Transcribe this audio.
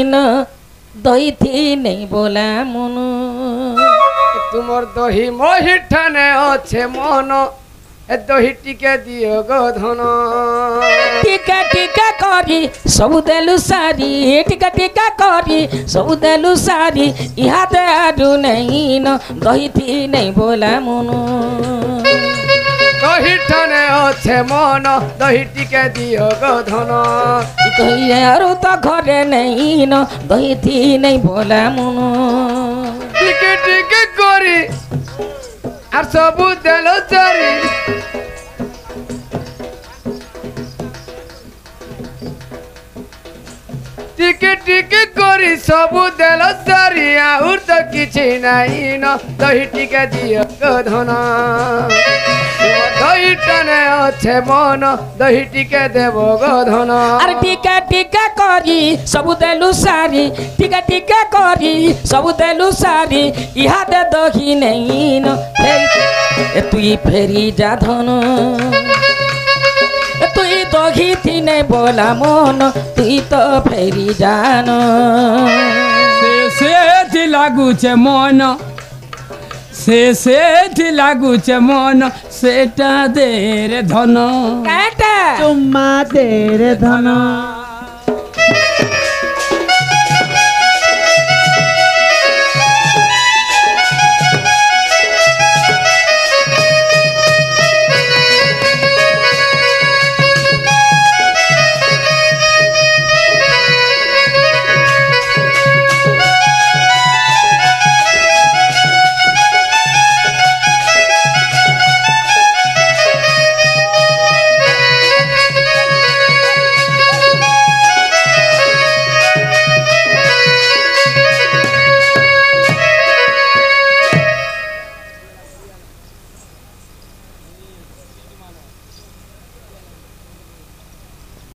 ন দহি থি নেই বলা মন তোমার দহি মহি ঠানে আছে মন এ দহি টিকে দিও গো ধন টিকা টিকা করি সবু দেলু সারি টিকা টিকা করি সবু দেলু সারি ইহাতে আডু নেই ন দহি থি নেই বলা মন দহি ঠানে আছে মন দহি টিকে দিও গো ধন দহি আর তো ঘরে নেই ন দহি থি নেই বলা মন টিকে টিকে করি আর সবু দেল চারি টিকে টিকে করি সবু দেল চারি আর তো কিছু নাই ন দহি টিকে দিও গো ধন দহি টানে আছে মন দহি টিকে দেব গো ধন আর টিকা টিকা করি সবু দেলু সারি টিকা টিকা করি সবু দেলু সারি ইহাতে দহি নেই ন এ তুই ফেরি যা ধন তুই দহি থি নেই বলা মন তুই তো ফেরি জান সেଠି ଲାଗୁଛେ ମନ ସେଠି ଲାଗୁଛେ ମନ ସେଟା ଦେରେ ଧନ କାଟା ଚୁମା ଦେରେ ଧନ